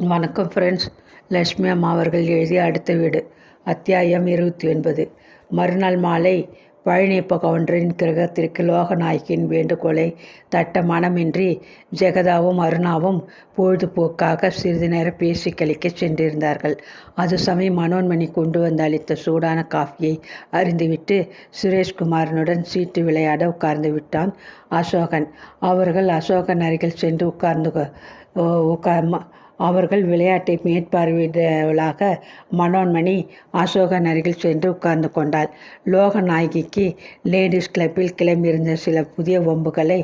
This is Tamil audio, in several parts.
வணக்கம் ஃப்ரெண்ட்ஸ். லக்ஷ்மி அம்மா அவர்கள் எழுதிய அடுத்த வீடு அத்தியாயம் 29. மறுநாள் மாலை பழனியப்ப கவுண்டரின் கிரகத்திற்கு லோகநாயகியின் வேண்டுகோளை தட்ட மனமின்றி ஜெகதாவும் அருணாவும் பொழுதுபோக்காக சிறிது நேரம் பேசி கழிக்க சென்றிருந்தார்கள். அது சமயம் மனோன்மணி கொண்டு வந்து அளித்த சூடான காஃபியை அறிந்துவிட்டு சுரேஷ்குமாரனுடன் சீட்டு விளையாட உட்கார்ந்து விட்டான் அசோகன். அவர்கள் அசோகன் அருகில் சென்று அவர்கள் விளையாட்டை மேற்பார்வையிடவளாக மனோன்மணி அசோகன் அருகில் சென்று உட்கார்ந்து கொண்டாள். லோகநாயகிக்கு லேடிஸ் கிளப்பில் கிளம்பியிருந்த சில புதிய வம்புகளை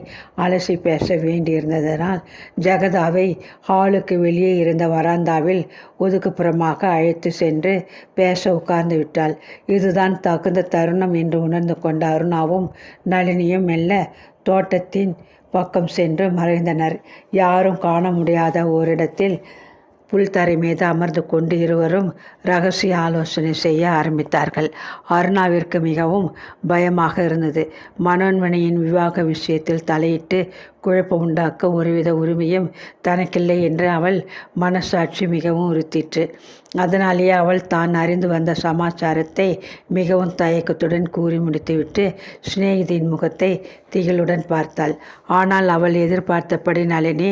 அலசி பேச வேண்டியிருந்ததனால் ஜெகதாவை ஹாலுக்கு வெளியே இருந்த வராந்தாவில் ஒதுக்குப்புறமாக அழைத்து சென்று பேச உட்கார்ந்து விட்டாள். இதுதான் தகுந்த தருணம் என்று உணர்ந்து கொண்ட அருணாவும் நளினியும் மெல்ல தோட்டத்தின் பக்கம் சென்று மறைந்தனர். யாரும் காண முடியாத ஓரிடத்தில் புல்தரை மீது அமர்ந்து கொண்டு இருவரும் ரகசிய ஆலோசனை செய்ய ஆரம்பித்தார்கள். அருணாவிற்கு மிகவும் பயமாக இருந்தது. மனோன்மணியின் விவாக விஷயத்தில் தலையிட்டு குழப்பம் உண்டாக்க ஒருவித உரிமையும் தனக்கில்லை என்று அவள் மனசாட்சி மிகவும் உறுத்திற்று. அதனாலேயே அவள் தான் அறிந்து வந்த சமாச்சாரத்தை மிகவும் தயக்கத்துடன் கூறி முடித்துவிட்டு சிநேகிதியின் முகத்தை திகிலுடன் பார்த்தாள். ஆனால் அவள் எதிர்பார்த்தபடி நளினி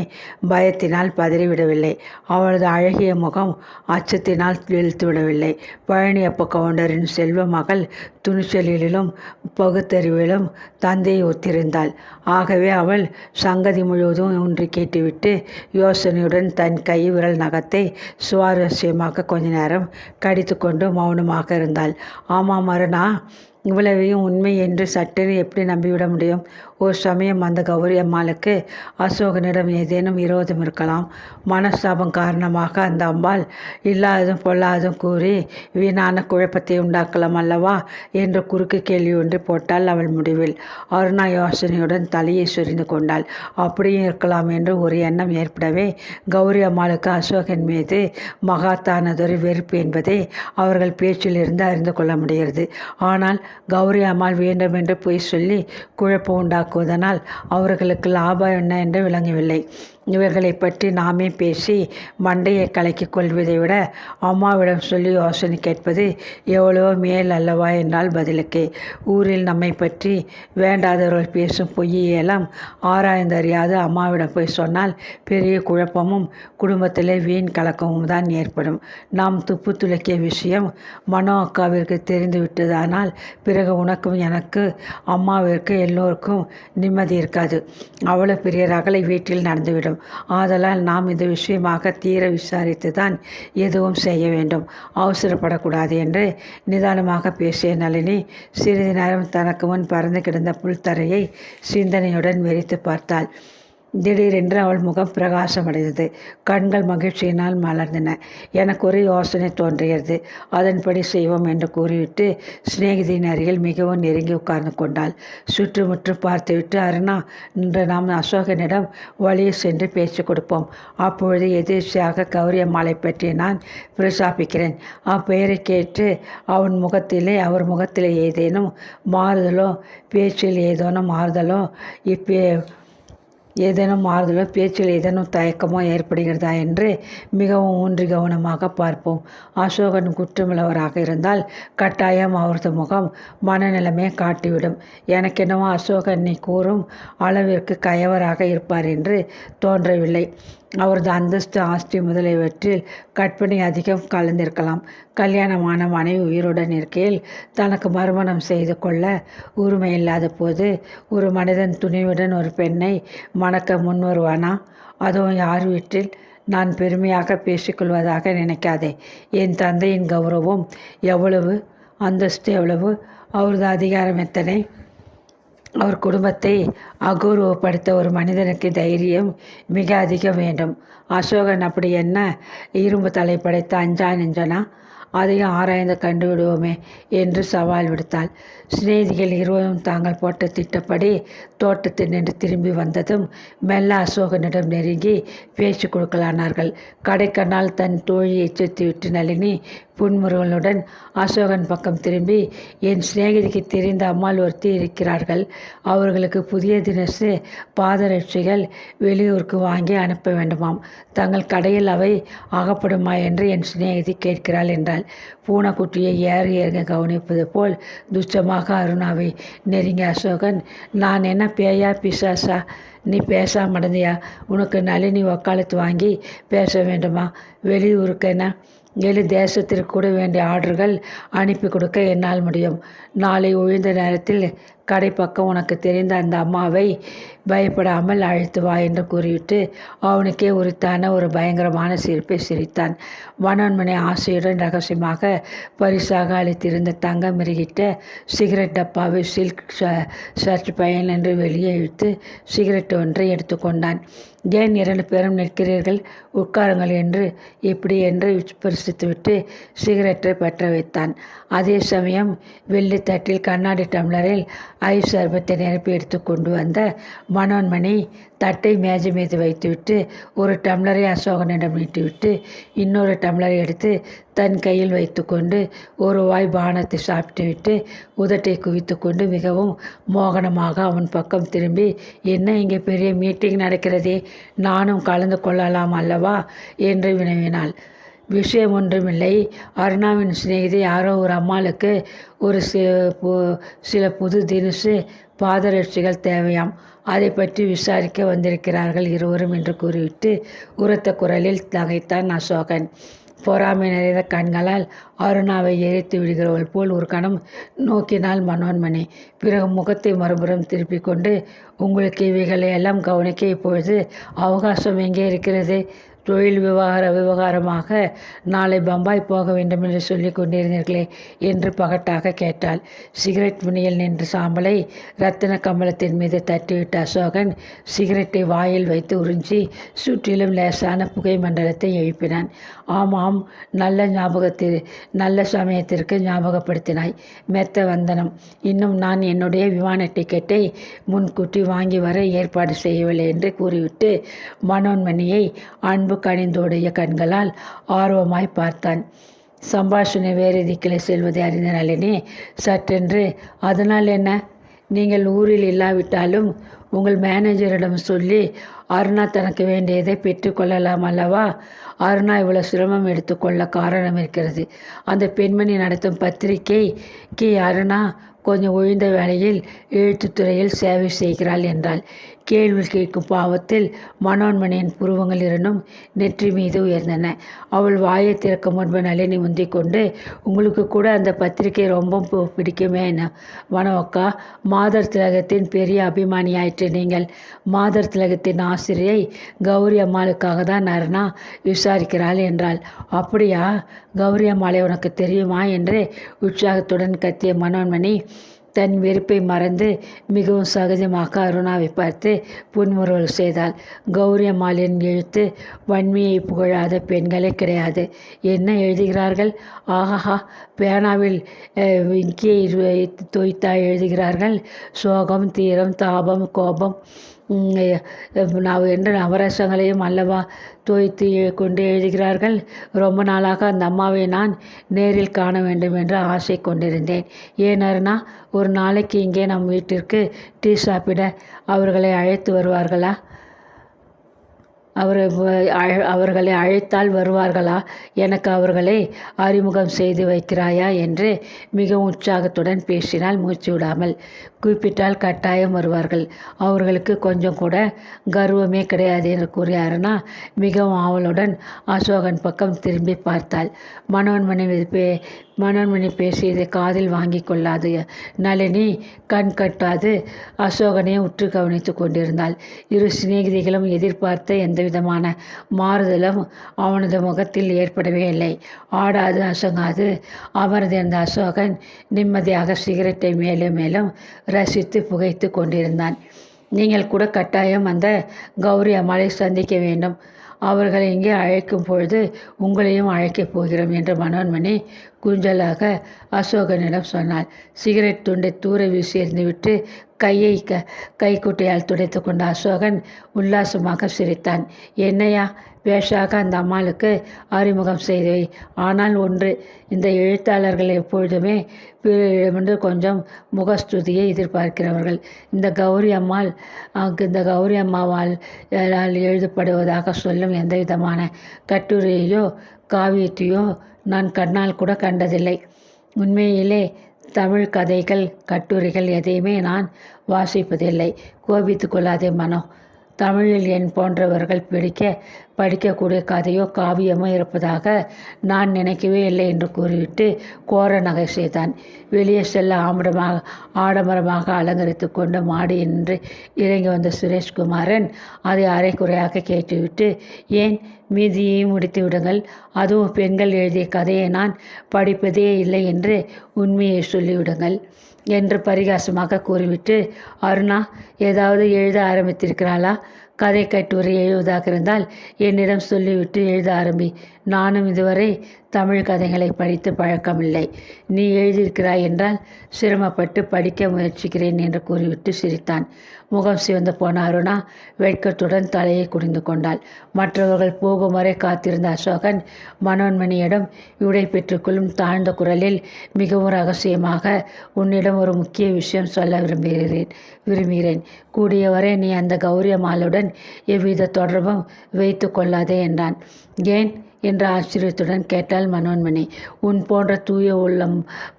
பயத்தினால் பதறிவிடவில்லை. அவளது அழகிய முகம் அச்சத்தினால் வெளுத்துவிடவில்லை. பழனியப்ப கவுண்டரின் செல்வ மகள் துணிச்சலிலும் பகுத்தறிவிலும் தந்தையை ஒத்திருந்தாள். ஆகவே அவள் சங்கதி முழுவதும் ஒன்று கேட்டுவிட்டு யோசனையுடன் தன் கை விரல் நகத்தை சுவாரஸ்யமாக கொஞ்ச நேரம் கடித்து கொண்டு மௌனமாக இருந்தாள். ஆமாம் அருணா, இவ்வளவையும் உண்மை என்று சட்டென எப்படி நம்பிவிட முடியும்? ஒரு சமயம் அந்த கௌரி அம்மாளுக்கு அசோகனிடம் ஏதேனும் விரோதம் இருக்கலாம். மனஸ்தாபம் காரணமாக அந்த அம்பாள் இல்லாததும் பொல்லாததும் கூறி வீணான குழப்பத்தை உண்டாக்கலாம் அல்லவா என்று குறுக்கு கேள்வி ஒன்று போட்டாள் அவள் முடிவில். அருணா யோசனையுடன் தலையை சொரிந்து கொண்டாள். அப்படியும் இருக்கலாம் என்று ஒரு எண்ணம் ஏற்படவே கௌரி அம்மாளுக்கு அசோகன் மீது மகாத்தானதொரு வெறுப்பு என்பதை அவர்கள் பேச்சிலிருந்து அறிந்து கொள்ள முடிகிறது. ஆனால் கௌரி அம்மாள் வேண்டுமென்று பொய் சொல்லி குழப்பம் உண்டாக்குவதனால் அவர்களுக்கு லாபம் என்ன என்று விளங்கவில்லை. இவர்களை பற்றி நாமே பேசி மண்டையை கலக்கிக் கொள்வதை விட அம்மாவிடம் சொல்லி யோசனை கேட்பது எவ்வளவோ மேல் அல்லவா என்றால் பதிலுக்கு. ஊரில் நம்மை பற்றி வேண்டாதவர்கள் பேசும் பொய்யெல்லாம் ஆராய்ந்தறியாது அம்மாவிடம் போய் சொன்னால் பெரிய குழப்பமும் குடும்பத்திலே வீண் கலக்கமும் தான் ஏற்படும். நாம் துப்பு துளைக்கிய விஷயம் மனோ அக்காவிற்கு தெரிந்து விட்டதானால் பிறகு உனக்கும் எனக்கு அம்மாவிற்கு எல்லோருக்கும் நிம்மதி இருக்காது. அவ்வளோ பெரிய ரகளை வீட்டில் நடந்துவிடும். ஆதலால் நாம் இந்த விஷயமாக தீர விசாரித்து தான் எதுவும் செய்ய வேண்டும். அவசரப்படக்கூடாது என்று நிதானமாக பேசிய நளினி சிறிது நேரம் தனக்கு முன் பறந்து கிடந்த புல்தரையை சிந்தனையுடன் வெறித்து பார்த்தாள். திடீரென்று அவள் முகம் பிரகாசமடைந்தது. கண்கள் மகிழ்ச்சியினால் மலர்ந்தன. எனக்கு ஒரு யோசனை தோன்றுகிறது, அதன்படி செய்வோம் என்று கூறிவிட்டு சிநேகிதியின் அருகில் மிகவும் நெருங்கி உட்கார்ந்து கொண்டாள். சுற்றுமுற்றும் பார்த்துவிட்டு அருணா, இன்று நாம் அசோகனிடம் வழியே சென்று பேச்சு கொடுப்போம். அப்பொழுது எதிர்ச்சியாக கௌரி அம்மாளை பற்றி நான் பிரசாபிக்கிறேன். அப்பெயரை கேட்டு அவர் முகத்திலே ஏதேனும் மாறுதலோ பேச்சில் பேச்சில் ஏதேனும் தயக்கமோ ஏற்படுகிறதா என்று மிகவும் ஊன்றி கவனமாக பார்ப்போம். அசோகன் குற்றமுள்ளவராக இருந்தால் கட்டாயம் அவரது முகம் மனநிலைமையை காட்டிவிடும். எனக்கென்னவோ அசோகன் நீ கூறும் அளவிற்கு கயவராக இருப்பார் என்று தோன்றவில்லை. அவரது அந்தஸ்து, ஆஸ்தி முதலியவற்றில் கற்பனை அதிகம் கலந்திருக்கலாம். கல்யாணமான மனைவி உயிருடன் இருக்கையில் தனக்கு மறுமணம் செய்து கொள்ள உரிமை இல்லாத போது ஒரு மனிதன் துணிவுடன் ஒரு பெண்ணை மணக்க முன் வருவானா? அதுவும் யார் வீட்டில்? நான் பெருமையாக பேசிக்கொள்வதாக நினைக்காதே. என் தந்தையின் கௌரவம் எவ்வளவு, அந்தஸ்து எவ்வளவு, அவரது அதிகாரம் எத்தனை, அவர் குடும்பத்தை அகௌரவப்படுத்த ஒரு மனிதனுக்கு தைரியம் மிக அதிகம் வேண்டும். அசோகன் அப்படி என்ன இரும்பு தலை படைத்த அஞ்சா நெஞ்சனா? அதையும் ஆராய்ந்து கண்டுவிடுவோமே என்று சவால் விடுத்தாள். சிநேகிதிகள் இருவரும் தாங்கள் போட்ட திட்டப்படி தோட்டத்தில் நின்று திரும்பி வந்ததும் மெல்ல அசோகனிடம் நெருங்கி பேச்சு கொடுக்கலானார்கள். கடைக்கண்ணால் தன் தோழியை சுற்றிவிட்டு நளினி புன்முறுவலுடன் அசோகன் பக்கம் திரும்பி, என் சிநேகிதிக்கு தெரிந்த அம்மாள் ஒருத்தி இருக்கிறார்கள். அவர்களுக்கு புதிய தினசு பாதரட்சிகள் வெளியூருக்கு வாங்கி அனுப்ப வேண்டுமாம். தங்கள் கடையில் அவை அகப்படுமா என்று என் சிநேகிதி கேட்கிறாள் என்றாள். பூனைக்குட்டியை ஏற கவனிப்பது போல் துச்சமாக அருணாவை நெருங்கிய அசோகன், நான் என்ன பேயா பிசாசா? நீ பேசாம மடந்தியா? உனக்கு நளினி வக்காலத்து வாங்கி பேச வேண்டுமா? வெளியூருக்கென தேசத்திற்கு கூட வேண்டிய ஆர்டர்கள் அனுப்பி கொடுக்க என்னால் முடியும். நாளை ஒழிந்த நேரத்தில் கடை பக்கம் உனக்கு தெரிந்த அந்த அம்மாவை பயப்படாமல் அழைத்து வா என்று கூறிவிட்டு அவனுக்கே உரித்தான ஒரு பயங்கரமான சிரிப்பை சிரித்தான். மனோன்மணி ஆசையுடன் ரகசியமாக பரிசாக அளித்திருந்த தங்க மிருகிட்ட சிகரெட் டப்பாவை சில்க் ஷர்ட் பயன் என்று வெளியே இழுத்து சிகரெட் ஒன்றை எடுத்துக்கொண்டான். ஏன் 2 பேரும் நிற்கிறீர்கள்? உட்காருங்கள் என்று இப்படி என்று பரிசித்துவிட்டு சிகரெட்டை பற்ற வைத்தான். அதே சமயம் வெள்ளித்தட்டில் கண்ணாடி டம்ளரில் ஐஸ் சர்பத்தை நிரப்பி எடுத்து கொண்டு வந்த மனோன்மணி தட்டை மேஜை மீது வைத்துவிட்டு ஒரு டம்ளரை அசோகனிடம் நீட்டிவிட்டு இன்னொரு டம்ளரை எடுத்து தன் கையில் வைத்து கொண்டு ஒரு வாய் பானத்தை சாப்பிட்டுவிட்டு உதட்டை குவித்து கொண்டு மிகவும் மோகனமாக அவன் பக்கம் திரும்பி, என்ன இங்கே பெரிய மீட்டிங் நடக்கிறதே, நானும் கலந்து கொள்ளலாம் அல்லவா என்று வினவினாள். விஷயம் ஒன்றுமில்லை. அருணாவின் சிநேகிதி யாரோ ஒரு அம்மாளுக்கு ஒரு சில புது தினசு பாதரட்சிகள் தேவையாம். அதை பற்றி விசாரிக்க வந்திருக்கிறார்கள் இருவரும் என்று கூறிவிட்டு உரத்த குரலில் நகைத்தான் அசோகன். பொறாமை நிறைந்த கண்களால் அருணாவை எரித்து விடுகிறவள் போல் ஒரு கணம் நோக்கினாள் மனோன்மணி. பிறகு முகத்தை மறுபுறம் திருப்பிக் கொண்டு, உங்களுக்கு இவைகளை எல்லாம் கவனிக்க இப்பொழுது அவகாசம் எங்கே இருக்கிறது? தொழில் விவகாரமாக நாளை பம்பாய் போக வேண்டும் என்று சொல்லி கொண்டிருந்தீர்களே என்று பகட்டாக கேட்டாள். சிகரெட் முனியில் நின்ற சாம்பலை ரத்தின கம்பளத்தின் மீது தட்டிவிட்ட அசோகன் சிகரெட்டை வாயில் வைத்து உறிஞ்சி சுற்றிலும் லேசான புகை மண்டலத்தை எழுப்பினான். ஆமாம், நல்ல சமயத்திற்கு ஞாபகப்படுத்தினாய். மெத்த வந்தனம். இன்னும் நான் என்னுடைய விமான டிக்கெட்டை முன்கூட்டி வாங்கி வர ஏற்பாடு செய்யவில்லை என்று கூறிவிட்டு மனோன்மணியை அன்பு கனிந்தோடைய கண்களால் ஆர்வமாய் பார்த்தான். சம்பாஷணை வேறு திக்கிலே செல்வதை அறிந்த நளினி சற்றென்று, அதனால் என்ன? நீங்கள் ஊரில் இல்லாவிட்டாலும் உங்கள் மேனேஜரிடம் சொல்லி அருணா தனக்கு வேண்டியதை பெற்றுக்கொள்ளலாம் அல்லவா? அருணா இவ்வளோ சிரமம் எடுத்துக்கொள்ள காரணம் இருக்கிறது. அந்த பெண்மணி நடத்தும் பத்திரிகைக்கு அருணா கொஞ்சம் ஒழிந்த வேளையில் எழுத்துத்துறையில் சேவை செய்கிறாள் என்றாள். கேள்வி கேட்கும் பாவத்தில் மனோன்மணியின் புருவங்கள் இரண்டும் நெற்றி மீது உயர்ந்தன. அவள் வாயை திறக்க முன்பு நளினி முந்தி கொண்டு, உங்களுக்கு கூட அந்த பத்திரிகை ரொம்ப பிடிக்குமே மனோக்கா? மாதர் திலகத்தின் பெரிய அபிமானியாயிற்று நீங்கள். மாதர் திலகத்தின் ஆசிரியை கௌரி அம்மாளுக்காக தான் அருணா விசாரிக்கிறாள் என்றாள். அப்படியா? கௌரி அம்மாளை உனக்கு தெரியுமா என்று உற்சாகத்துடன் கத்திய மனோன்மணி தன் வெறுப்பை மறந்து மிகவும் சகஜமாக அருணாவை பார்த்து புன்முறுவல் செய்தாள். கௌரி அம்மாளின் எழுத்து வன்மையை புகழாத பெண்களே கிடையாது. என்ன எழுதுகிறார்கள்? ஆஹா, பேனாவில் இங்கியை தோய்த்தா எழுதுகிறார்கள். சோகம், தீரம், தாபம், கோபம் என்ற நவரசங்களையும் அல்லவா தோய்த்து கொண்டு எழுதுகிறார்கள். ரொம்ப நாளாக அந்த அம்மாவை நான் நேரில் காண வேண்டும் என்று ஆசை கொண்டிருந்தேன். ஏன் அருணா, ஒரு நாளைக்கு இங்கே நம் வீட்டிற்கு டீ சாப்பிட அவர்களை அழைத்து வருவார்களா? அவர்களை அழைத்தால் வருவார்களா? எனக்கு அவர்களை அறிமுகம் செய்து வைக்கிறாயா என்று மிகவும் உற்சாகத்துடன் பேசினால் மூச்சு விடாமல். குறிப்பிட்டால் கட்டாயம் வருவார்கள். அவர்களுக்கு கொஞ்சம் கூட கர்வமே கிடையாது என்று கூறிய அருணா மிகவும் ஆவலுடன் அசோகன் பக்கம் திரும்பி பார்த்தாள். மனோன்மணி பேசியதை காதில் வாங்கி கொள்ளாது நளினி கண் கட்டாது அசோகனை உற்று கவனித்து கொண்டிருந்தாள். இரு சிநேகிதிகளும் எதிர்பார்த்த எந்தவிதமான மாறுதலும் அவனது முகத்தில் ஏற்படவே இல்லை. ஆடாது அசங்காது அமர்ந்திருந்த அசோகன் நிம்மதியாக சிகரெட்டை மேலும் மேலும் ரசித்து புகைத்து கொண்டிருந்தான். நீங்கள் கூட கட்டாயம் அந்த கௌரி அம்மாளை சந்திக்க வேண்டும். அவர்களை இங்கே அழைக்கும் பொழுது உங்களையும் அழைக்கப் போகிறோம் என்று மனோன்மணி குஞ்சலாக அசோகனிடம் சொன்னாள். சிகரெட் துண்டை தூர வீசி எறிந்துவிட்டு கையை கைக்குட்டையால் துடைத்து கொண்ட அசோகன் உல்லாசமாக சிரித்தான். என்னையா பேஷாக அந்த அம்மாளுக்கு அறிமுகம் செய்தவை. ஆனால் ஒன்று, இந்த எழுத்தாளர்கள் எப்பொழுதுமே பிறரிடமிருந்து கொஞ்சம் முகஸ்துதியை எதிர்பார்க்கிறவர்கள். இந்த கௌரி அம்மாவால் எழுதப்படுவதாக சொல்லும் எந்த விதமான கட்டுரையோ காவியத்தையோ நான் கண்ணால் கூட கண்டதில்லை. உண்மையிலே தமிழ் கதைகள் கட்டுரைகள் எதையுமே நான் வாசிப்பதில்லை. கோபித்து கொள்ளாதே மனோ. தமிழில் என் போன்றவர்கள் படிக்கக்கூடிய கதையோ காவியமோ இருப்பதாக நான் நினைக்கவே இல்லை என்று கூறிவிட்டு கோர நகை செய்தான். வெளியே செல்ல ஆடம்பரமாக அலங்கரித்து கொண்டு மாடி என்று இறங்கி வந்த சுரேஷ்குமாரன் அதை அரைக்குறையாக கேட்டுவிட்டு, ஏன் மீதியையும் முடித்து விடுங்கள், அதுவும் பெண்கள் எழுதிய கதையை நான் படிப்பதே இல்லை என்று உண்மையை சொல்லிவிடுங்கள் என்று பரிகாசமாக கூறிவிட்டு, அருணா ஏதாவது எழுத ஆரம்பித்திருக்கிறாளா? கதை கட்டுரை எழுதுவதாக இருந்தால் என்னிடம் சொல்லிவிட்டு எழுத ஆரம்பி. நானும் இதுவரை தமிழ் கதைகளை படித்து பழக்கமில்லை. நீ எழுதியிருக்கிறாய் என்றால் சிரமப்பட்டு படிக்க முயற்சிக்கிறேன் என்று கூறிவிட்டு சிரித்தான். முகம் சிவந்து போன அருணா வெட்கத்துடன் தலையை குனிந்து கொண்டாள். மற்றவர்கள் போகும் வரை காத்திருந்த அசோகன் மனோன்மணியிடம் விடை பெற்றுக்கொள்ளும் தாழ்ந்த குரலில் மிகவும் ரகசியமாக, உன்னிடம் ஒரு முக்கிய விஷயம் சொல்ல விரும்புகிறேன். கூடியவரை நீ அந்த கௌரி அம்மாளுடன் எவ்வித தொடர்பும் வைத்து கொள்ளாதே என்றான். ஏன் என்ற ஆச்சரியத்துடன் கேட்டாள் மனோன்மணி. உன் போன்ற தூய உள்ளம்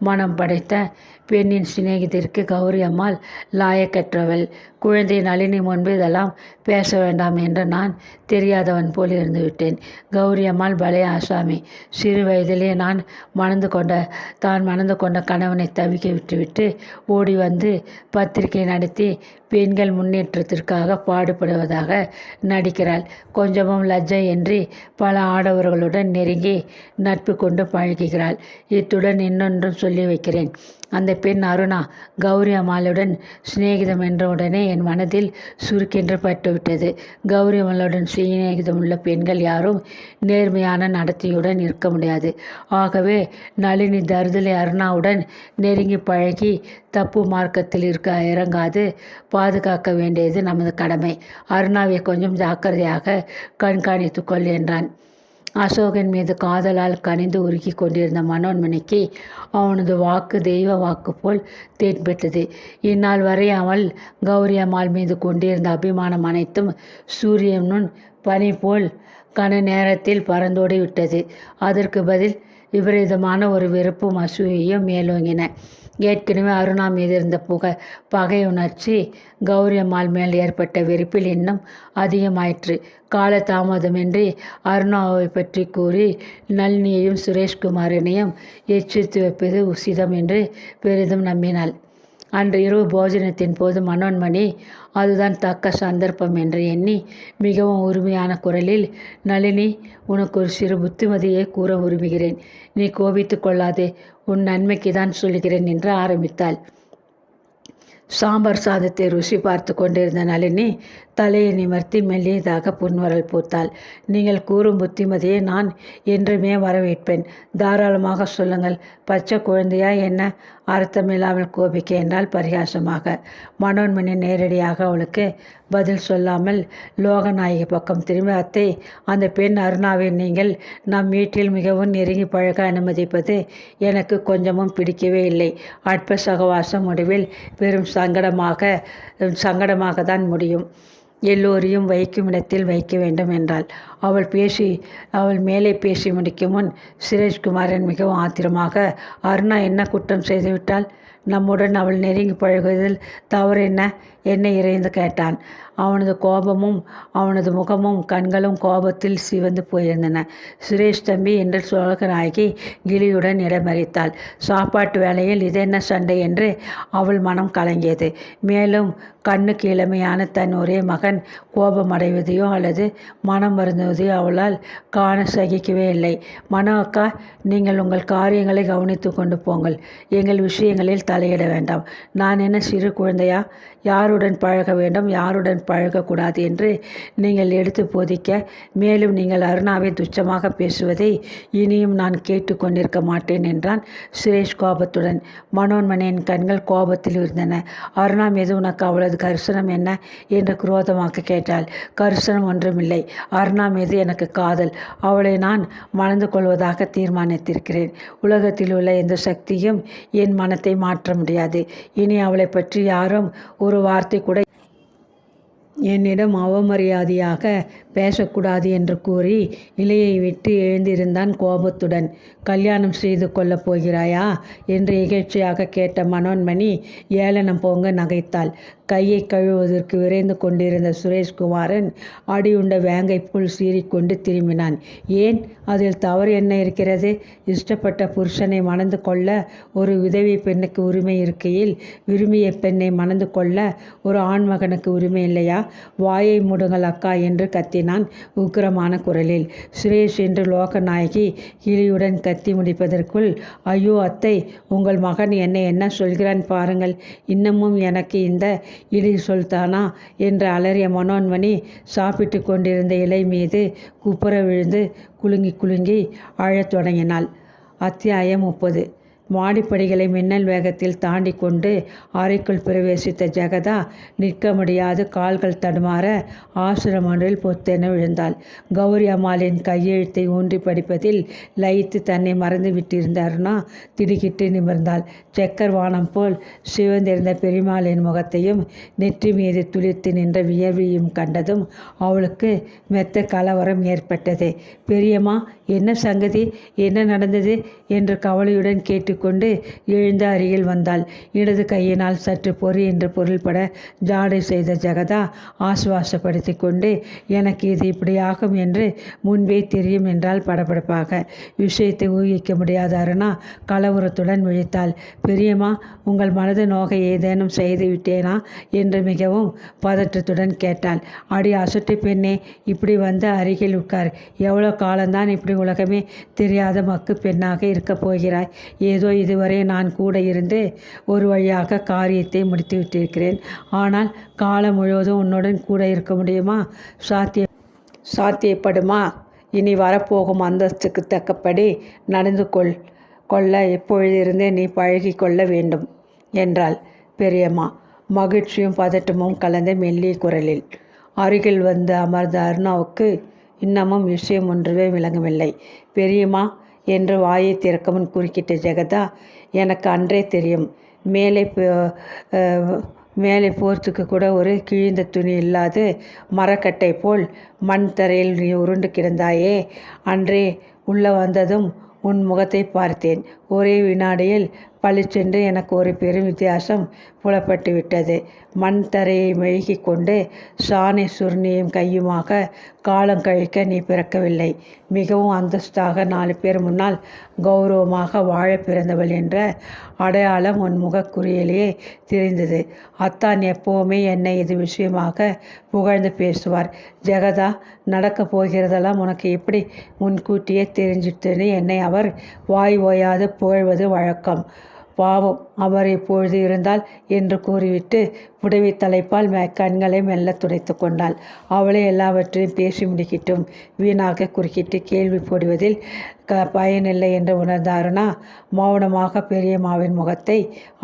மனம் படைத்த பெண்ணின் சிநேகிதருக்கு கௌரி அம்மாள் லாயக்கற்றவள். குழந்தை நளினி முன்பு இதெல்லாம் பேச வேண்டாம் என்று நான் தெரியாதவன் போல் இருந்து விட்டேன். கௌரி அம்மாள் பலே ஆசாமி. சிறு வயதிலே தான் மணந்து கொண்ட கணவனை தவிக்க விட்டுவிட்டு ஓடி வந்து பத்திரிகை நடத்தி பெண்கள் முன்னேற்றத்திற்காக பாடுபடுவதாக நடிக்கிறாள். கொஞ்சமும் லஜ்ஜையின்றி பல ஆடவர்களுடன் நெருங்கி நட்பு கொண்டு பழகுகிறாள். இத்துடன் இன்னொன்றும் சொல்லி வைக்கிறேன். அந்த பெண் அருணா கௌரி அம்மாளுடன் சிநேகிதம் என்ற உடனே என் மனதில் சுருக்கென்று பட்டுவிட்டது. கௌரி அம்மாளுடன் சிநேகிதம் உள்ள பெண்கள் யாரும் நேர்மையான நடத்தையுடன் இருக்க முடியாது. ஆகவே நளினி தருதலை அருணாவுடன் நெருங்கி பழகி தப்பு மார்க்கத்தில் இறங்காது பாதுகாக்க வேண்டியது நமது கடமை. அருணாவை கொஞ்சம் ஜாக்கிரதையாக கண்காணித்துக்கொள் என்றான். அசோகன் மீது காதலால் கனிந்து உருகி கொண்டிருந்த மனோன்மணிக்கு அவனது வாக்கு தெய்வ வாக்கு போல் தென்பட்டது. இந்நாள் வரை அவள் கௌரி அம்மாள் மீது கொண்டிருந்த அபிமானம் அனைத்தும் சூரியனும் பனி போல் கன நேரத்தில் பறந்தோடி விட்டது. அதற்கு பதில் விபரீதமான ஒரு வெறுப்பும் அசூயையும் மேலோங்கின. ஏற்கனவே அருணா மீது இருந்த பகை உணர்ச்சி கௌரி அம்மாள் மேல் ஏற்பட்ட வெறுப்பில் இன்னும் அதிகமாயிற்று. கால தாமதமின்றி அருணாவை பற்றி கூறி நளினியையும் சுரேஷ்குமாரனையும் எச்சரித்து வைப்பது உசிதம் என்று பெரிதும் நம்பினாள். அன்று இரவு போஜனத்தின் போது மனோன்மணி அதுதான் தக்க சந்தர்ப்பம் என்று எண்ணி மிகவும் உரிமையான குரலில், நளினி, உனக்கு ஒரு சிறு புத்திமதியை கூற விரும்புகிறேன். நீ கோபித்து கொள்ளாதே, உன் நன்மைக்கு தான் சொல்கிறேன் என்று ஆரம்பித்தாள். சாம்பார் சாதத்தை ருசி பார்த்து கொண்டிருந்த நளினி தலையை நிமர்த்தி மெல்லியதாக புன்வரல் பூத்தாள். நீங்கள் கூறும் புத்திமதியை நான் என்றுமே வரவேற்பேன். தாராளமாக சொல்லுங்கள். பச்சை குழந்தையா என்ன? அர்த்தமில்லாமல் கோபிக்க என்றால் பரிகாசமாக. மனோன்மணி நேரடியாக அவளுக்கு பதில் சொல்லாமல் லோகநாயகி பக்கம் திரும்பி, அத்தை, அந்த பெண் அருணாவை நீங்கள் நம் வீட்டில் மிகவும் நெருங்கி பழக அனுமதிப்பது எனக்கு கொஞ்சமும் பிடிக்கவே இல்லை. அற்ப சகவாசம் முடிவில் பெரும் சங்கடமாக தான் முடியும். எல்லோரையும் வைக்கும் இடத்தில் வைக்க வேண்டும் என்றாள். அவள் மேலே பேசி முடிக்கும் முன் சுரேஷ்குமாரன் மிகவும் ஆத்திரமாக, அருணா என்ன குற்றம் செய்துவிட்டாள்? நம்முடன் அவள் நெருங்கி பழகுவதில் தவறு என்ன? என்னை இறைந்து கேட்டான். அவனது கோபமும் அவனது முகமும் கண்களும் கோபத்தில் சிவந்து போயிருந்தன. சுரேஷ் தம்பி என்று சோழகநாயகி கிளியுடன் இடமறித்தாள். சாப்பாட்டு வேளையில் இதென்ன சண்டை என்று அவள் மனம் கலங்கியது. மேலும் கண்ணுக்கு இளமையான தன் ஒரே மகன் கோபமடைவதையோ அல்லது மனம் வருந்துவதையோ அவளால் காண சகிக்கவே இல்லை. மனோ அக்கா, நீங்கள் உங்கள் காரியங்களை கவனித்து கொண்டு போங்கள். எங்கள் விஷயங்களில் தலையிட வேண்டாம். நான் என்ன சிறு குழந்தையா? யாருடன் பழக வேண்டும், யாருடன் பழகக்கூடாது என்று நீங்கள் எடுத்து போதிக்க, மேலும் நீங்கள் அருணாவை துச்சமாக பேசுவதை இனியும் நான் கேட்டு கொண்டிருக்க மாட்டேன் என்றான் சுரேஷ் கோபத்துடன். மனோன்மணியின் கண்கள் கோபத்தில் இருந்தன. அருணா மீது உனக்கு அவளது கரிசனம் என்ன என்று குரோதமாக கேட்டாள். கரிசனம் ஒன்றுமில்லை. அருணா மீது எனக்கு காதல். அவளை நான் மணந்து கொள்வதாக தீர்மானித்திருக்கிறேன். உலகத்தில் உள்ள எந்த சக்தியும் என் மனத்தை மாற்ற முடியாது. இனி அவளை பற்றி யாரும் ஒரு வார்த்தை கூட என்னிடம் அவமரியாதையாக பேசக்கூடாது என்று கூறி இலையை விட்டு எழுந்திருந்தான் கோபத்துடன். கல்யாணம் செய்து கொள்ளப் போகிறாயா என்று இகழ்ச்சியாக கேட்ட மனோன்மணி ஏளனம் போங்க நகைத்தாள். கையை கழுவுவதற்கு விரைந்து கொண்டிருந்த சுரேஷ்குமாரன் அடியுண்ட வேங்கை புல் சீறிக்கொண்டு திரும்பினான். ஏன், அதில் தவறு என்ன இருக்கிறது? இஷ்டப்பட்ட புருஷனை மணந்து கொள்ள ஒரு விதவை பெண்ணுக்கு உரிமை இருக்கையில், விரும்பிய பெண்ணை மணந்து கொள்ள ஒரு ஆண்மகனுக்கு உரிமை இல்லையா? வாயை மூடுங்கள் அக்கா என்று கத்தினான் உக்கிரமான குரலில். சுரேஷ் என்று லோகநாயகி கிளியுடன் கத்தி முடிப்பதற்குள், ஐயோ அத்தை, உங்கள் மகன் என்னை என்ன சொல்கிறான் பாருங்கள், இன்னமும் எனக்கு இந்த இடி சொல்தானா என்று அலறிய மனோன்மணி சாப்பிட்டு கொண்டிருந்த இலை மீது குப்புற விழுந்து குலுங்கி குலுங்கி அழத் தொடங்கினாள். அத்தியாயம் 30. மாடிப்படிகளை மின்னல் வேகத்தில் தாண்டி கொண்டு அறைக்குள் பிரவேசித்த ஜெகதா நிற்க முடியாது கால்கள் தடுமாற ஆசிரம் ஒன்றில் பொத்தென விழுந்தாள். கௌரி அம்மாளின் கையெழுத்தை ஊன்றி படிப்பதில் லயித்து தன்னை மறந்து விட்டிருந்த அருணா திடுக்கிட்டு நிமிர்ந்தாள். செக்கர் வானம் போல் சிவந்திருந்த பெருமாளின் முகத்தையும் நெற்றி மீது துளிர்த்து நின்ற வியர்வையும் கண்டதும் அவளுக்கு மெத்த கலவரம் ஏற்பட்டது. பெரியம்மா, என்ன சங்கதி, என்ன நடந்தது என்று கவலையுடன் கேட்டுக்கொண்டு எழுந்து அருகில் வந்தாள். இடது கையினால் சற்று பொறி என்று பொருள்பட ஜாடை செய்த ஜெகதா ஆசுவாசப்படுத்தி கொண்டு, எனக்கு இது இப்படியாகும் என்று முன்பே தெரியும் என்றால் படபடப்பாக. விஷயத்தை ஊகிக்க முடியாத அருணா கலவரத்துடன் விழித்தாள். பெரியம்மா, உங்கள் மனது நோக ஏதேனும் செய்து விட்டேனா என்று மிகவும் பதற்றத்துடன் கேட்டாள். அடி அசட்டு பெண்ணே, இப்படி வந்து அருகில் உட்கார். எவ்வளோ காலம்தான் இப்படி உலகமே தெரியாத மக்கு பெண்ணாக இருக்கப் போகிறாய்? ஏதோ இதுவரை நான் கூட இருந்து ஒரு வழியாக காரியத்தை முடித்து விட்டிருக்கிறேன். ஆனால் காலம் முழுவதும் உன்னுடன் கூட இருக்க முடியுமா? சாத்தியப்படுமா? இனி வரப்போகும் அந்தஸ்துக்கு தக்கபடி நடந்து கொள்ள இப்பொழுதிருந்தே நீ பழகி கொள்ள வேண்டும் என்றாள் பெரியம்மா மகிழ்ச்சியும் பதட்டமும் கலந்த மெல்லிய குரலில். அருகில் வந்து அமர்ந்த அருணாவுக்கு இன்னமும் விஷயம் ஒன்றுமே விளங்கவில்லை. பெரியம்மா என்று வாயை திறக்கமுன் குறுக்கிட்ட ஜெகதா, எனக்கு அன்றே தெரியும். மேலே போர்த்துக்கு கூட ஒரு கிழிந்த துணி இல்லாது மரக்கட்டை போல் மண் தரையில் நீ உருண்டு கிடந்தாயே, அன்றே உள்ள வந்ததும் உன் முகத்தை பார்த்தேன். ஒரே வினாடியில் பளிச்சென்று எனக்கு ஒரு பெரும் வித்தியாசம் புலப்பட்டு விட்டது. மண் தரையை மெழுகி கொண்டு சாணை சுருணியும் கையுமாக காலம் கழிக்க நீ பிறக்கவில்லை. மிகவும் அந்தஸ்தாக 4 பேர் முன்னால் கௌரவமாக வாழ பிறந்தவள் என்ற அடையாளம் உன் முகக்குறியிலேயே தெரிந்தது. அத்தான் எப்போவுமே என்னை இது விஷயமாக புகழ்ந்து பேசுவார். ஜெகதா, நடக்கப் போகிறதெல்லாம் உனக்கு எப்படி முன்கூட்டியே தெரிஞ்சிட்டுன்னு என்னை அவர் வாய் ஓயாது புகழ்வது வழக்கம். பாவம், அவர் இப்பொழுது இருந்தால் என்று கூறிவிட்டு புடவை தலைப்பால் கண்களை மெல்ல துடைத்து கொண்டாள். அவளை எல்லாவற்றையும் பேசி முடிக்கட்டும், வீணாக குறுக்கிட்டு கேள்வி போடுவதில் பயனில்லை என்று உணர்ந்த அருணா மௌனமாக பெரியம்மாவின் முகத்தை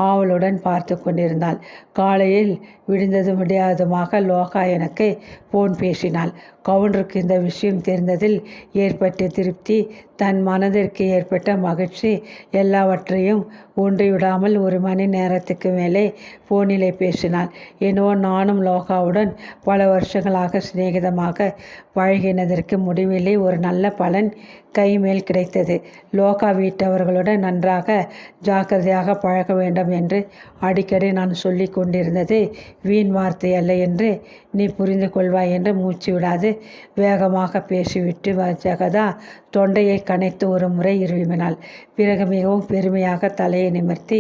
ஆவலுடன் பார்த்து கொண்டிருந்தாள். காலையில் விழுந்தது முடியாததுமாக லோகா எனக்கு போன் பேசினாள். கவுண்டருக்கு இந்த விஷயம் தெரிந்ததில் ஏற்பட்ட திருப்தி, தன் மனதிற்கு ஏற்பட்ட மகிழ்ச்சி எல்லாவற்றையும் ஒன்றிவிடாமல் 1 மணி நேரத்துக்கு மேலே போனிலே பேசினாள். என்னவோ நானும் லோகாவுடன் பல வருஷங்களாக சிநேகிதமாக பழகினதற்கு முடிவிலே ஒரு நல்ல பலன் கைமேல் கிடைத்தது. லோகா வீட்டவர்களுடன் நன்றாக ஜாக்கிரதையாக பழக வேண்டும் என்று அடிக்கடி நான் சொல்லி கொண்டிருந்தது வீண் வார்த்தை அல்ல என்று நீ புரிந்து கொள்வாய் என்று மூச்சு விடாது வேகமாக பேசிவிட்டு ஜெகதா தொண்டையை கனைத்து ஒரு முறை இருமினாள். பிறகு மிகவும் பெருமையாக தலையை நிமிர்த்தி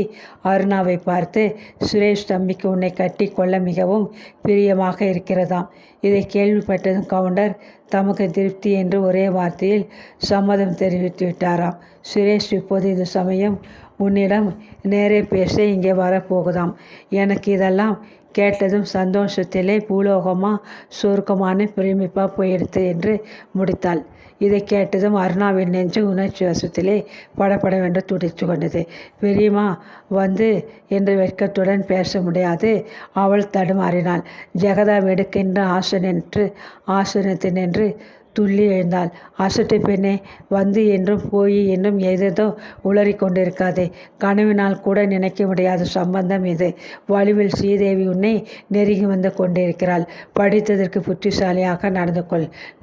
அருணாவை பார்த்து, சுரேஷ் தம்பிக்கு உன்னை கட்டி கொள்ள மிகவும் பிரியமாக இருக்கிறதாம். இதை கேள்விப்பட்டதும் கவுண்டர் தமக்கு திருப்தி என்று ஒரே வார்த்தையில் சம்மதம் தெரிவித்து விட்டாராம். சுரேஷ் இப்போது இது சமயம் உன்னிடம் நேரே பேச இங்கே வரப்போகுதாம். எனக்கு இதெல்லாம் கேட்டதும் சந்தோஷத்திலே பூலோகமா சொர்க்கமான பிரமிப்பாக போயிடுத்து என்று முடித்தாள். இதை கேட்டதும் அருணாவின் நெஞ்சு உணர்ச்சி வசத்திலே படபடவென்று துடித்து கொண்டது. பெரியம்மா வந்து என்று வெட்கத்துடன் பேச முடியாது அவள் தடுமாறினாள். ஜெகதா வெடுக்கென்று ஆசனத்தில் நின்று துள்ளி எழுந்தாள். அசட்டு பெண்ணே, வந்து என்றும் போய் என்றும் ஏதேதோ உளறி கொண்டிருக்காதே. கனவினால் கூட நினைக்க முடியாத சம்பந்தம் இது. வலுவில் ஸ்ரீதேவி உன்னை நெருங்கி வந்து கொண்டிருக்கிறாள். படித்ததற்கு புத்திசாலியாக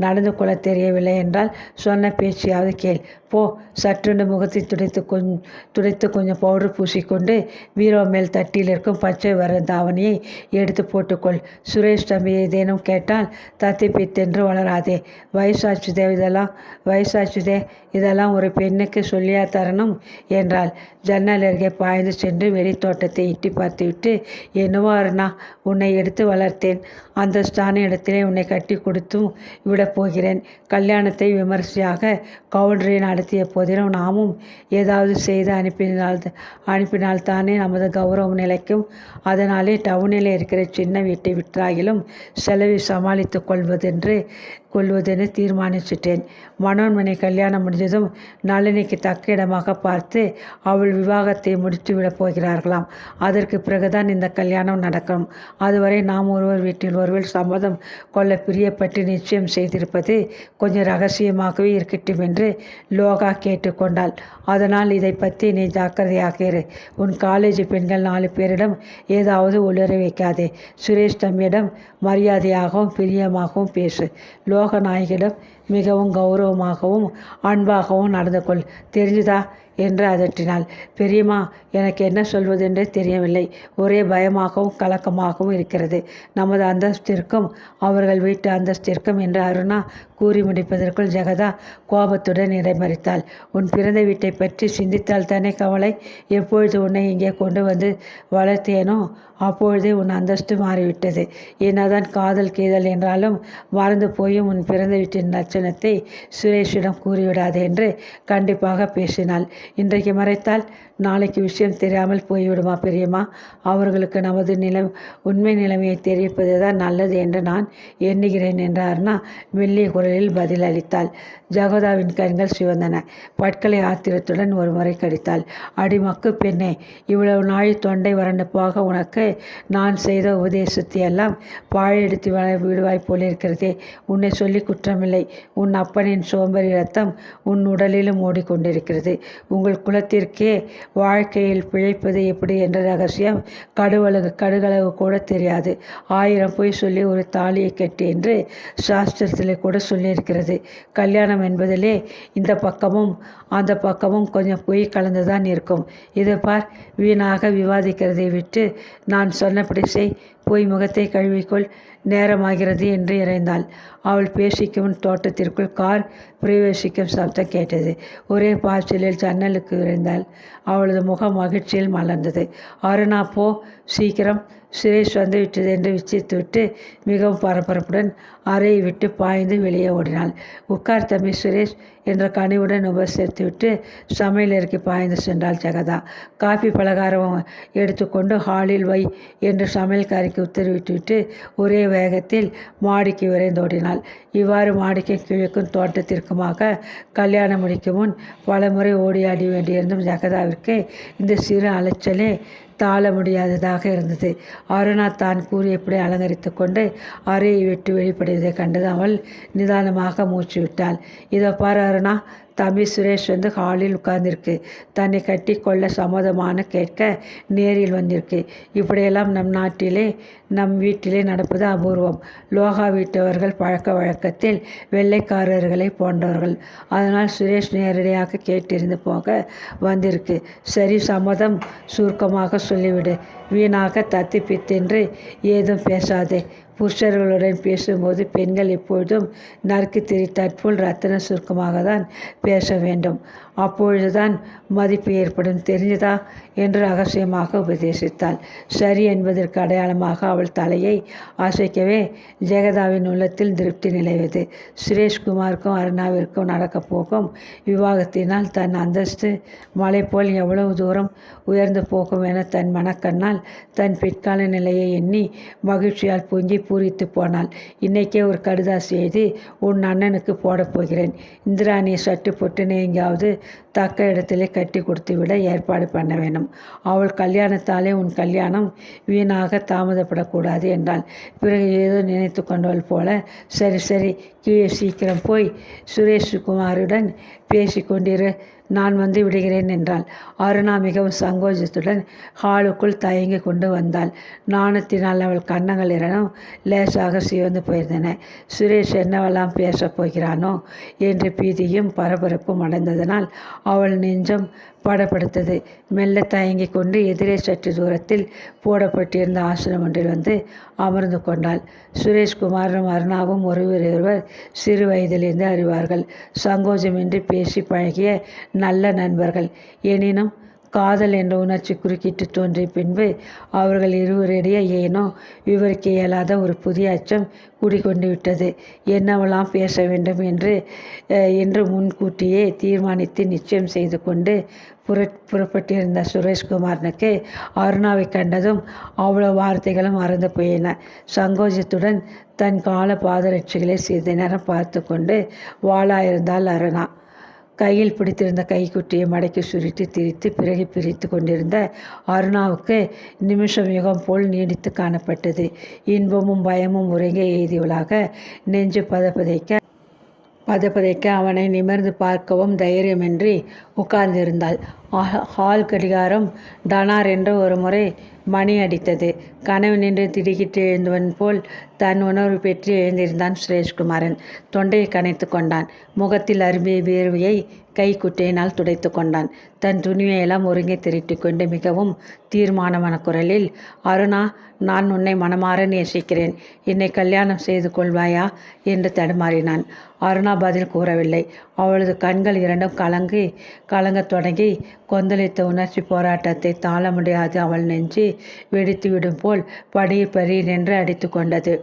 நடந்து கொள்ள தெரியவில்லை என்றால் சொன்ன பேச்சியாவது கேள். போ, சற்றுண்டு முகத்தை துடைத்து கொஞ்சம் பவுடர் பூசிக்கொண்டு வீரோ மேல் தட்டியில் இருக்கும் பச்சை வர தாவணியை எடுத்து போட்டுக்கொள். சுரேஷ் தம்பி ஏதேனும் கேட்டால் தத்தி பித்தென்று வளராதே. வயசாச்சுதே, இதெல்லாம் ஒரு பெண்ணுக்கு சொல்லியா தரணும் என்றாள். ஜன்னல் அருகே பாய்ந்து சென்று வெளித்தோட்டத்தை எட்டி பார்த்துவிட்டு, என்னவோ அருணா, உன்னை எடுத்து வளர்த்தேன். அந்தஸ்தான இடத்திலே உன்னை கட்டி கொடுத்தும் விடப் போகிறேன். கல்யாணத்தை விமர்சையாக கவுண்டரை நடத்திய போதிலும் நாமும் ஏதாவது செய்து அனுப்பினால்தானே நமது கௌரவம் நிலைக்கும். அதனாலே டவுனில் இருக்கிற சின்ன வீட்டை விற்றாகிலும் செலவை சமாளித்து கொள்வதென்று தீர்மானிச்சிட்டேன். மனோன்மணி கல்யாணம் முடிஞ்சதும் நளினிக்கு தக்க இடமாக பார்த்து அவள் விவாகத்தை முடித்து விடப் போகிறார்களாம். அதற்கு பிறகுதான் இந்த கல்யாணம் நடக்கும். அதுவரை நாம் ஒருவர் வீட்டில் ஒருவர் சம்மதம் கொள்ள பிரியப்பட்டு நிச்சயம் செய்திருப்பது கொஞ்சம் ரகசியமாகவே இருக்கட்டும் என்று லோகா கேட்டுக்கொண்டாள். அதனால் இதை பற்றி நீ ஜாக்கிரதையாக இரு. உன் காலேஜ் பெண்கள் 4 பேரிடம் ஏதாவது உளற வைக்காதே. சுரேஷ் தம்மியிடம் மரியாதையாகவும் பிரியமாகவும் பேசு. லோகநாயகிடம் மிகவும் கௌரவமாகவும் அன்பாகவும் நடந்து கொள். தெரிஞ்சுதா என்று அதட்டினாள். பெரியம்மா, எனக்கு என்ன சொல்வதென்றே தெரியவில்லை. ஒரே பயமாகவும் கலக்கமாகவும் இருக்கிறது. நமது அந்தஸ்திற்கும் அவர்கள் வீட்டு அந்தஸ்திற்கும் என்று அருணா கூறி முடிப்பதற்குள் ஜெகதா கோபத்துடன் இடைமறித்தாள். உன் பிறந்த வீட்டை பற்றி சிந்தித்தால் தானே கவலை. எப்பொழுது உன்னை இங்கே கொண்டு வந்து வளர்த்தேனோ அப்பொழுதே உன் அந்தஸ்து மாறிவிட்டது. என்னதான் காதல் கீதல் என்றாலும் மறந்து போயும் உன் பிறந்த வீட்டின் லட்சணத்தை சுரேஷிடம் கூறிவிடாது என்று கண்டிப்பாக பேசினாள். இன்றைக்கு மறைத்தால் நாளைக்கு விஷயம் தெரியாமல் போய்விடுமா பெரியம்மா? அவர்களுக்கு நமது உண்மை நிலைமையை தெரிவிப்பது தான் நல்லது என்று நான் எண்ணுகிறேன் என்றார்னா மெல்லிய குரலில் பதில் அளித்தாள். ஜெகதாவின் கண்கள் சிவந்தன. பற்களை ஆத்திரத்துடன் ஒரு முறை கடித்தாள். அடிமக்கு பெண்ணே, இவ்வளவு நாள் தொண்டை வறண்டு போக உனக்கு நான் செய்த உபதேசத்தை எல்லாம் பாழெடுத்து விடுவாய் போலிருக்கிறதே. உன்னை சொல்லி குற்றமில்லை. உன் அப்பனின் சோம்பேறி ரத்தம் உன் உடலிலும் ஓடிக்கொண்டிருக்கிறது. உங்கள் குலத்திற்கே வாழ்க்கையில் பிழைப்பது எப்படி என்ற ரகசியம் கடுகளவு கூட தெரியாது. 1000 பொய் சொல்லி ஒரு தாலியை கட்டி என்று சாஸ்திரத்தில் கூட சொல்லியிருக்கிறது. கல்யாணம் என்பதிலே இந்த பக்கமும் அந்த பக்கமும் கொஞ்சம் பொய் கலந்துதான் இருக்கும். இதை பார், வீணாக விவாதிக்கிறதை விட்டு நான் சொன்னபடி செய். போய் முகத்தை கழுவிக்கொள், நேரமாகிறது என்று இறைந்தாள். அவள் பேசிக்கும் தோட்டத்திற்குள் கார் பிரவேசிக்கும் சப்தம் கேட்டது. ஒரே பாய்ச்சலில் ஜன்னலுக்கு விரைந்தாள். அவளது முகம் மகிழ்ச்சியில் மலர்ந்தது. அருணா, போ சீக்கிரம், சுரேஷ் வந்து விட்டது என்று விச்சித்துவிட்டு மிகவும் பரபரப்புடன் அறையை விட்டு பாய்ந்து வெளியே ஓடினாள். உட்கார் தம்பி சுரேஷ் என்ற கனிவுடன் உபசரித்துவிட்டு சமையலறைக்கு பாய்ந்து சென்றாள் ஜெகதா. காஃபி பலகாரம் எடுத்துக்கொண்டு ஹாலில் வை என்று சமையல்காரிக்கு உத்தரவிட்டுவிட்டு ஒரே வேகத்தில் மாடிக்கு விரைந்தோடினாள். இவ்வாறு மாடிக்கு கிழக்கும் தோட்டத்திற்குமாக கல்யாணம் முடிக்கும் முன் பலமுறை ஓடியாடி வேண்டியிருந்தும் ஜெகதாவிற்கு இந்த சிறு அலைச்சலே தாழ முடியாததாக இருந்தது. அருணா தான் கூறியபடி அலங்கரித்து கொண்டு அறையை விட்டு வெளிப்படுவதை கண்டது அவள் நிதானமாக மூச்சு விட்டாள். இதோ பார் அருணா, தம்பி சுரேஷ் வந்து ஹாலில் உட்கார்ந்திருக்கு. தன்னை கட்டி கொள்ள சம்மதமான கேட்க நேரில் வந்திருக்கு. இப்படியெல்லாம் நம் வீட்டிலே நடப்பது அபூர்வம். லோகா வீட்டவர்கள் பழக்க வழக்கத்தில் வெள்ளைக்காரர்களை போன்றவர்கள். அதனால் சுரேஷ் நேரடியாக கேட்டிருந்து போக வந்திருக்கு. சரி, சம்மதம், சுருக்கமாக சொல்லிவிடு. வீணாக தத்தி பித்தென்று ஏதும் பேசாதே. புருஷர்களுடன் பேசும்போது பெண்கள் எப்பொழுதும் நறுக்கு திரித்தாற்போல் ரத்தின சுருக்கமாக தான் பேச வேண்டும். அப்பொழுதுதான் மதிப்பு ஏற்படும். தெரிஞ்சதா என்று ரகசியமாக உபதேசித்தாள். சரி என்பதற்கு அடையாளமாக அவள் தலையை அசைக்கவே ஜெகதாவின் உள்ளத்தில் திருப்தி நிலவியது. சுரேஷ்குமாருக்கும் அருணாவிற்கும் நடக்கப் போகும் விவாகத்தினால் தன் அந்தஸ்து மலை போல் எவ்வளவு தூரம் உயர்ந்து போகும் என தன் மனக்கண்ணால் தன் பிற்கால நிலையை எண்ணி மகிழ்ச்சியால் பொங்கி பூரித்து போனாள். இன்னைக்கே ஒரு கடுதாசி எழுதி உன் அண்ணனுக்கு போடப் போகிறேன். இந்திராணியை சட்டு பொட்டுன்னு எங்கேயாவது தக்க இடத்திலே கட்டி கொடுத்து விட ஏற்பாடு பண்ண வேணும். அவள் கல்யாணத்தாலே உன் கல்யாணம் வீணாக தாமதப்படக்கூடாது என்றாள். பிறகு ஏதோ நினைத்து கொண்டவள் போல சரி சரி கீழே சீக்கிரம் போய் சுரேஷ்குமாருடன் பேசி கொண்டிரு, நான் வந்து விடுகிறேன் என்றாள். அருணா மிகவும் சங்கோஜத்துடன் ஹாலுக்குள் தயங்கி கொண்டு வந்தாள். நாணத்தினால் அவள் கன்னங்கள் இரண்டும் லேசாக சிவந்து போயிருந்தன. சுரேஷ் என்னவெல்லாம் பேசப் போகிறானோ என்று பீதியும் பரபரப்பும் அடைந்ததனால் அவள் நெஞ்சம் படப்படுத்தது. மெல்ல தயங்கி கொண்டு எதிரே சற்று தூரத்தில் போடப்பட்டிருந்த ஆசனம் ஒன்றில் வந்து அமர்ந்து கொண்டாள். சுரேஷ்குமாரும் அருணாவும் ஒருவரையொருவர் சிறு வயதிலிருந்து அறிவார்கள். சங்கோஜமின்றி பேசி பழகிய நல்ல நண்பர்கள். எனினும் காதல் என்ற உணர்ச்சி குறுக்கிட்டு தோன்றிய பின்பு அவர்கள் இருவரிடையே ஏனோ விவரிக்க இயலாத ஒரு புதிய அச்சம் குடிகொண்டு விட்டது. என்னவெல்லாம் பேச வேண்டும் என்று முன்கூட்டியே தீர்மானித்து நிச்சயம் செய்து கொண்டு புறப்பட்டிருந்த சுரேஷ்குமாரனுக்கு அருணாவை கண்டதும் அவ்வளோ வார்த்தைகளும் மறந்து போயின. சங்கோஜத்துடன் தன் கால பாதரட்சிகளை சிறிது நேரம் பார்த்து கொண்டு வாளாயிருந்தாள் அருணா. கையில் பிடித்திருந்த கைக்குட்டியை மடக்கி சுருட்டி திரித்து பிறகு பிரித்து கொண்டிருந்த அருணாவுக்கு நிமிஷம் யுகம் போல் நீடித்து காணப்பட்டது. இன்பமும் பயமும் உறங்க எய்தியவளாக நெஞ்சு பதப்பதைக்க அவனை நிமிர்ந்து பார்க்கவும் தைரியமின்றி உட்கார்ந்திருந்தாள். ஹால் கடிகாரம் டனார் என்று ஒரு முறை மணி அடித்தது. கனவு நின்று திடுக்கிட்டு எழுந்தவன் போல் தன் உணர்வு பெற்று எழுந்திருந்தான் சுரேஷ்குமாரன். தொண்டையை கனைத்து கொண்டான். முகத்தில் அரும்பிய வேர்வையை கைக்குட்டையினால் துடைத்து கொண்டான். தன் துணியையெல்லாம் ஒருங்கே திரட்டி கொண்டு மிகவும் தீர்மானமான குரலில், அருணா, நான் உன்னை மனமாற நேசிக்கிறேன். என்னை கல்யாணம் செய்து கொள்வாயா என்று தடுமாறினான். அருணா பதில் கூறவில்லை. அவளது கண்கள் இரண்டும் கலங்கத் தொடங்கி கொந்தளித்த உணர்ச்சி போராட்டத்தை தாழ முடியாது அவள் நெஞ்சு வெடித்துவிடும் போல் படீர் என்று அடித்து கொண்டது.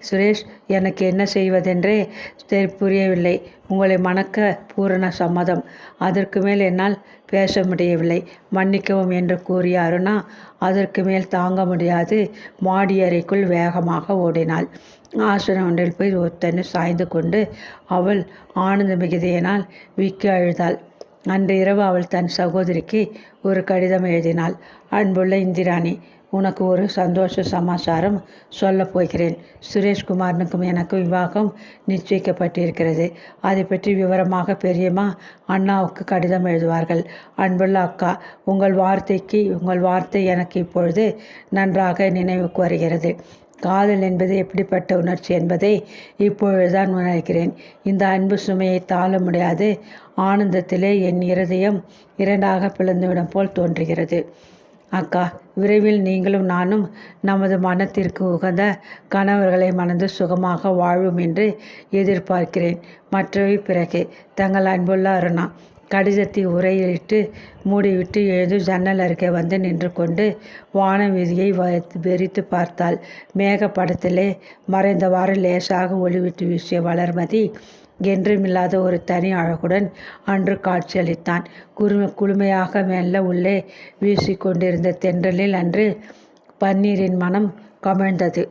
சுரேஷ், எனக்கு என்ன செய்வதென்றே புரியவில்லை. உங்களை மணக்க பூரண சம்மதம். அதற்கு மேல் என்னால் பேச முடியவில்லை. மன்னிக்கவும் என்று கூறிய அருணா அதற்கு மேல் தாங்க முடியாது மாடி அறைக்குள் வேகமாக ஓடினாள். ஆசனம் ஒன்றில் போய் ஒத்தனை சாய்ந்து கொண்டு அவள் ஆனந்த மிகுதியினால் விக்கி அழுதாள். அன்று இரவு அவள் தன் சகோதரிக்கு ஒரு கடிதம் எழுதினாள். அன்புள்ள இந்திராணி, உனக்கு ஒரு சந்தோஷ சமாச்சாரம் சொல்லப் போகிறேன். சுரேஷ்குமாரனுக்கும் எனக்கும் விவாகம் நிச்சயிக்கப்பட்டிருக்கிறது. அதை பற்றி விவரமாக பெரியம்மா அண்ணாவுக்கு கடிதம் எழுதுவார்கள். அன்புள்ள அக்கா, உங்கள் வார்த்தை எனக்கு இப்பொழுது நன்றாக நினைவுக்கு வருகிறது. காதல் என்பது எப்படிப்பட்ட உணர்ச்சி என்பதை இப்பொழுதுதான் உணர்கிறேன். இந்த அன்பு சுமையை தாழ முடியாது ஆனந்தத்திலே என் இருதயம் இரண்டாக பிளந்துவிடும் போல் தோன்றுகிறது. அக்கா, விரைவில் நீங்களும் நானும் நமது மனத்திற்கு உகந்த கணவர்களை மணந்து சுகமாக வாழ்வோம் என்று எதிர்பார்க்கிறேன். மற்றவை பிறகு. தங்கள் அன்புள்ள அருணா. கடிதத்தை உரையிலிட்டு மூடிவிட்டு எழுந்து ஜன்னல் அருகே வந்து நின்று கொண்டு வான வீதியை வெறித்து பார்த்தாள். மேகப்படத்திலே மறைந்தவாறு லேசாக ஒளிவிட்டு வீசிய வளர்மதி என்றுமில்லாத ஒரு தனி அழகுடன் அன்று காட்சியளித்தான். குளுமையாக மெல்ல உள்ளே வீசிக்கொண்டிருந்த தென்றலில் அன்று பன்னீரின் மனம் கமழ்ந்தது.